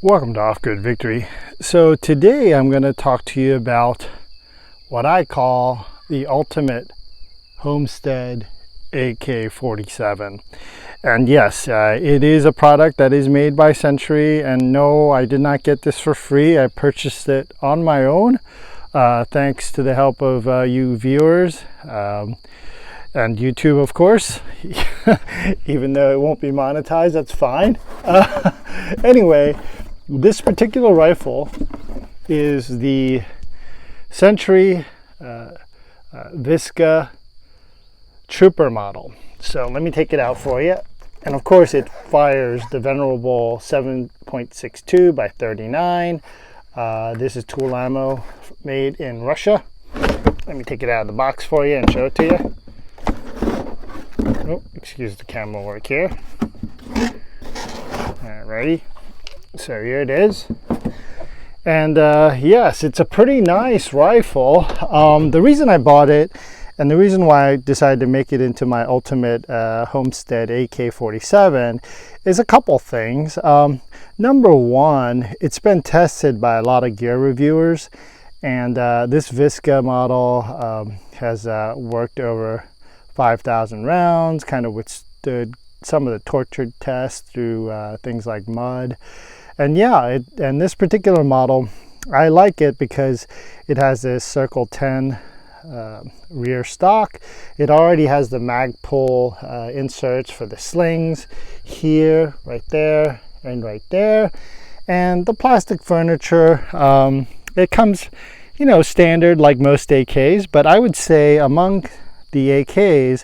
Welcome to Off Grid Victory. So today I'm going to talk to you about what I call the ultimate Homestead AK-47. And yes, it is a product that is made by Century, and no, I did not get this for free. I purchased it on my own, thanks to the help of you viewers. And YouTube, of course, even though it won't be monetized, that's fine. Anyway, this particular rifle is the Century VSKA Trooper model. So let me take it out for you. And of course, it fires the venerable 7.62 by 39. This is tool ammo made in Russia. Let me take it out of the box for you and show it to you. Oh, excuse the camera work here. Alrighty, so here it is. And yes, it's a pretty nice rifle. The reason I bought it and the reason why I decided to make it into my ultimate Homestead AK-47 is a couple things. Number one, it's been tested by a lot of gear reviewers, and this VSKA model has worked over 5,000 rounds, kind of withstood some of the tortured tests through things like mud. And yeah, and this particular model, I like it because it has this Circle 10 rear stock. It already has the Magpul inserts for the slings here, right there, and right there. And the plastic furniture, it comes, standard like most AKs, but I would say among the AKs,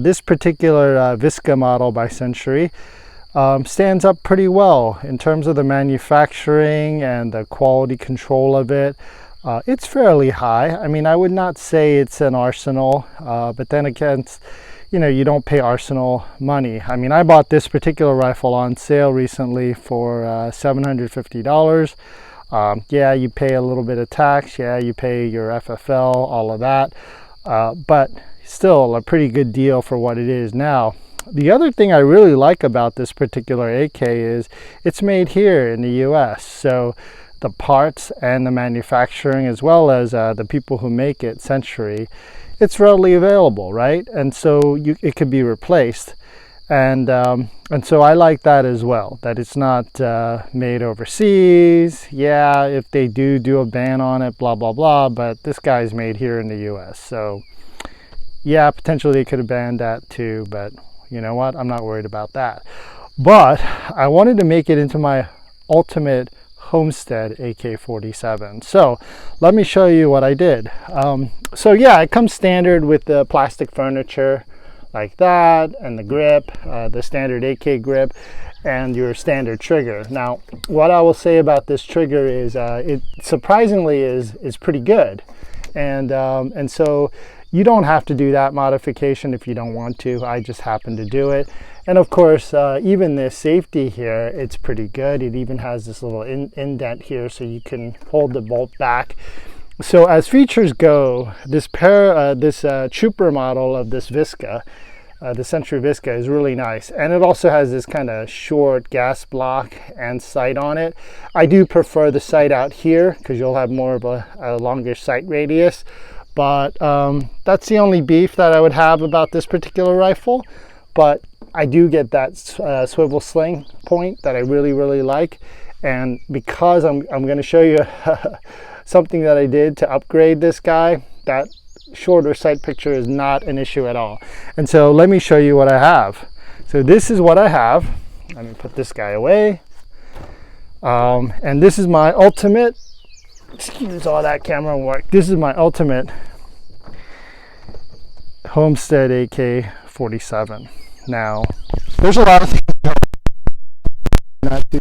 this particular VSKA model by Century stands up pretty well in terms of the manufacturing and the quality control of it. It's fairly high. I mean, I would not say it's an Arsenal, but then again, you don't pay Arsenal money. I mean, I bought this particular rifle on sale recently for $750. Yeah, you pay a little bit of tax. Yeah, you pay your FFL, all of that. But still a pretty good deal for what it is now. The other thing I really like about this particular AK is it's made here in the US. So the parts and the manufacturing, as well as the people who make it, Century, it's readily available, right? And so it could be replaced. And so I like that as well, that it's not made overseas. Yeah, if they do a ban on it, blah, blah, blah, but this guy's made here in the US. So yeah, potentially they could have banned that too, but you know what? I'm not worried about that. But I wanted to make it into my ultimate Homestead AK-47. So let me show you what I did. So yeah, it comes standard with the plastic furniture like that, and the grip, the standard AK grip, and your standard trigger. Now, what I will say about this trigger is it surprisingly is pretty good. And so you don't have to do that modification if you don't want to. I just happen to do it. And of course, even this safety here, it's pretty good. It even has this little indent here so you can hold the bolt back. So as features go, this Trooper model of this VSKA, the Century VSKA, is really nice. And it also has this kind of short gas block and sight on it. I do prefer the sight out here because you'll have more of a longer sight radius. But that's the only beef that I would have about this particular rifle. But I do get that swivel sling point that I really, really like. And because I'm going to show you something that I did to upgrade this guy, that shorter sight picture is not an issue at all. And so let me show you what I have. So this is what I have. Let me put this guy away. And this is my ultimate, excuse all that camera work. This is my ultimate Homestead AK-47. Now, there's a lot of things not to,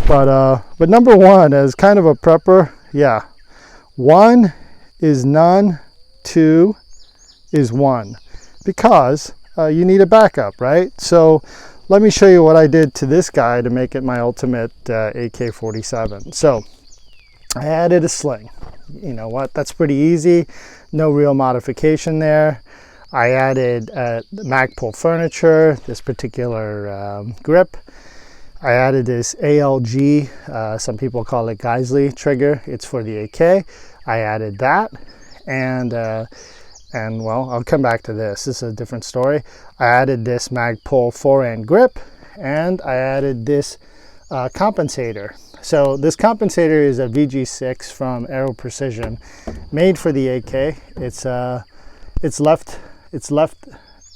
but number one, as kind of a prepper, yeah, 1 is none, 2 is 1, because you need a backup, right? So let me show you what I did to this guy to make it my ultimate AK-47. So I added a sling. You know what, that's pretty easy, no real modification there. I added Magpul furniture, this particular grip. I added this ALG, some people call it Geisley trigger. It's for the AK. I added that, and well, I'll come back to this. This is a different story. I added this Magpul forehand grip, and I added this compensator. So this compensator is a VG6 from Aero Precision, made for the AK. It's left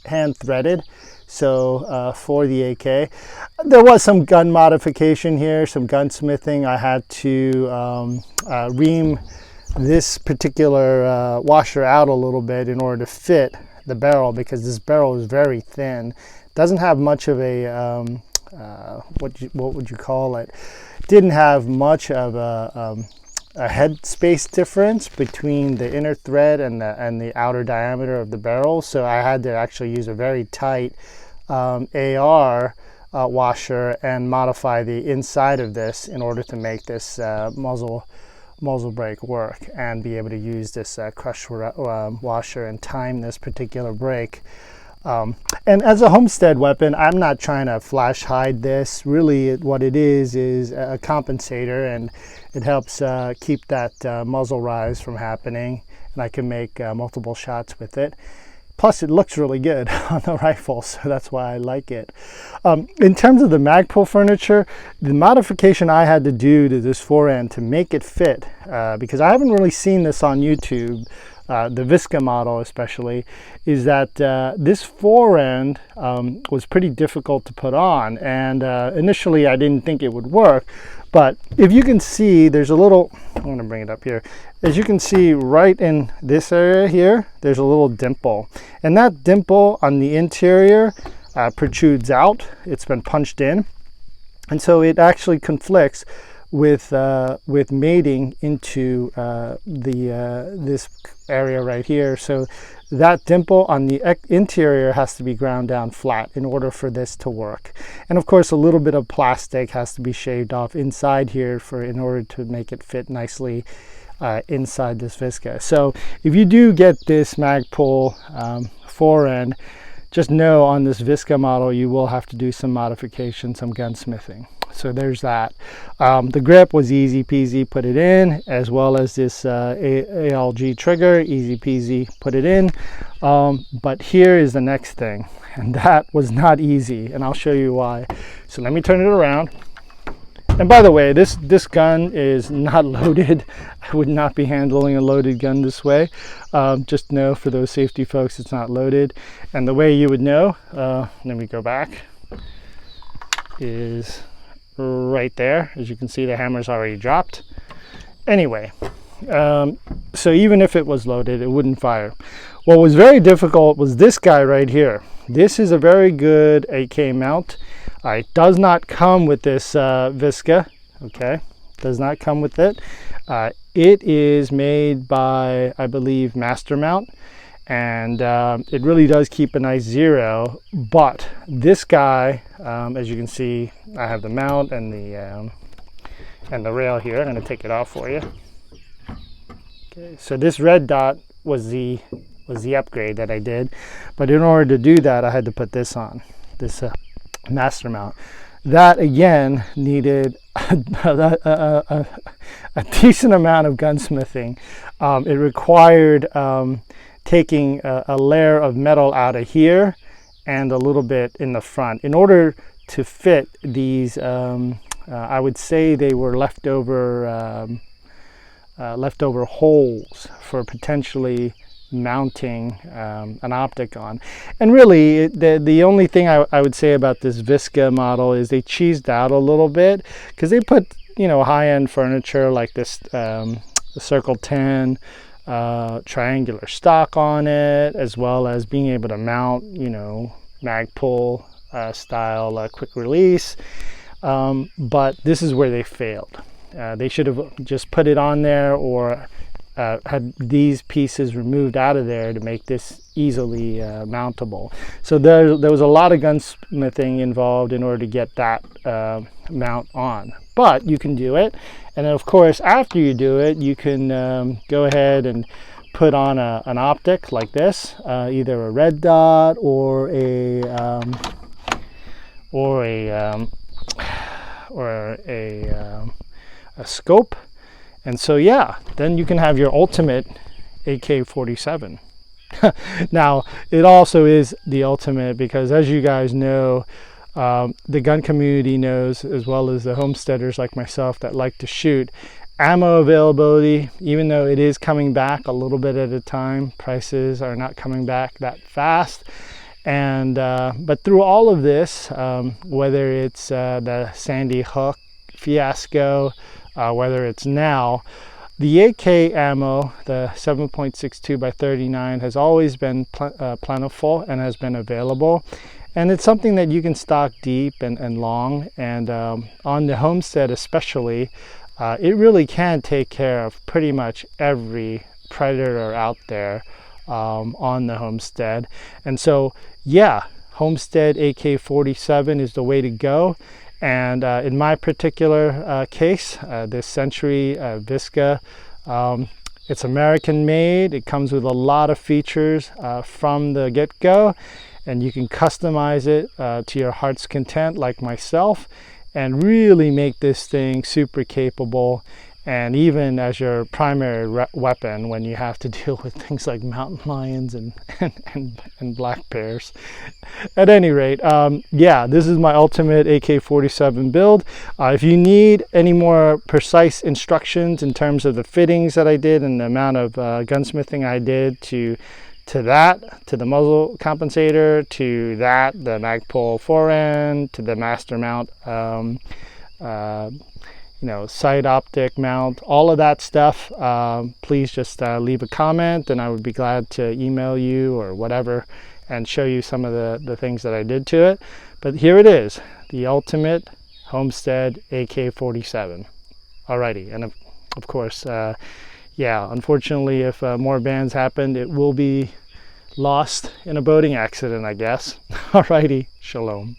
hand threaded. So for the AK, there was some gun modification here, some gunsmithing. I had to ream this particular washer out a little bit in order to fit the barrel, because this barrel is very thin. Doesn't have much of a what would you call it? Didn't have much of a head space difference between the inner thread and the outer diameter of the barrel. So I had to actually use a very tight AR washer and modify the inside of this in order to make this muzzle brake work, and be able to use this crush washer and time this particular brake. And as a Homestead weapon, I'm not trying to flash hide this. Really, what it is a compensator, and it helps keep that muzzle rise from happening, and I can make multiple shots with it. Plus, it looks really good on the rifle, so that's why I like it. In terms of the Magpul furniture, the modification I had to do to this forend to make it fit, because I haven't really seen this on YouTube, the VSKA model especially, is that this forend was pretty difficult to put on, and initially I didn't think it would work. But if you can see, there's a little, I'm going to bring it up here. As you can see right in this area here, there's a little dimple. And that dimple on the interior protrudes out. It's been punched in. And so it actually conflicts with mating into this area right here. So that dimple on the interior has to be ground down flat in order for this to work. And of course, a little bit of plastic has to be shaved off inside here in order to make it fit nicely inside this VSKA. So if you do get this Magpul forend, just know on this VSKA model you will have to do some modification, some gunsmithing. So there's that. The grip was easy peasy, put it in, as well as this ALG trigger, easy peasy, put it in. But here is the next thing, and that was not easy, and I'll show you why. So let me turn it around. And by the way, this gun is not loaded. I would not be handling a loaded gun this way. Just know for those safety folks, it's not loaded. And the way you would know, let me go back, is right there. As you can see, the hammer's already dropped. Anyway, so even if it was loaded, it wouldn't fire. What was very difficult was this guy right here. This is a very good AK mount. It does not come with this VSKA, okay? Does not come with it. It is made by, I believe, Master Mount, and it really does keep a nice zero. But this guy, as you can see, I have the mount and the rail here. I'm going to take it off for you. Okay, so this red dot was the upgrade that I did, but in order to do that, I had to put this on, this Master Mount. That again needed a decent amount of gunsmithing. It required taking a layer of metal out of here and a little bit in the front in order to fit these. I would say they were leftover holes for potentially mounting an optic on. And really the only thing I would say about this VSKA model is they cheesed out a little bit, because they put, you know, high-end furniture like this Circle 10 triangular stock on it, as well as being able to mount, you know, Magpul style quick release, but this is where they failed. They should have just put it on there, or had these pieces removed out of there to make this easily mountable. So there was a lot of gunsmithing involved in order to get that mount on. But you can do it, and then of course after you do it, you can go ahead and put on an optic like this, either a red dot or a or a scope. And so yeah, then you can have your ultimate AK-47. Now, it also is the ultimate because, as you guys know, the gun community knows, as well as the homesteaders like myself that like to shoot, ammo availability, even though it is coming back a little bit at a time, prices are not coming back that fast. And but through all of this, whether it's the Sandy Hook fiasco, whether it's now, the AK ammo, the 7.62 by 39, has always been plentiful and has been available. And it's something that you can stock deep and long. And on the Homestead especially, it really can take care of pretty much every predator out there on the Homestead. And so, yeah, Homestead AK-47 is the way to go. And in my particular case, this Century VSKA, it's American made. It comes with a lot of features from the get-go, and you can customize it to your heart's content, like myself, and really make this thing super capable, and even as your primary weapon when you have to deal with things like mountain lions and black bears. At any rate, yeah, this is my ultimate AK-47 build. If you need any more precise instructions in terms of the fittings that I did and the amount of gunsmithing I did to the muzzle compensator, to that, the Magpul forend, to the master mount, side optic mount, all of that stuff, please just leave a comment, and I would be glad to email you or whatever and show you some of the things that I did to it. But here it is, the ultimate Homestead AK-47. Alrighty, and of course, yeah, unfortunately, if more bans happened, it will be lost in a boating accident, I guess. Alrighty, shalom.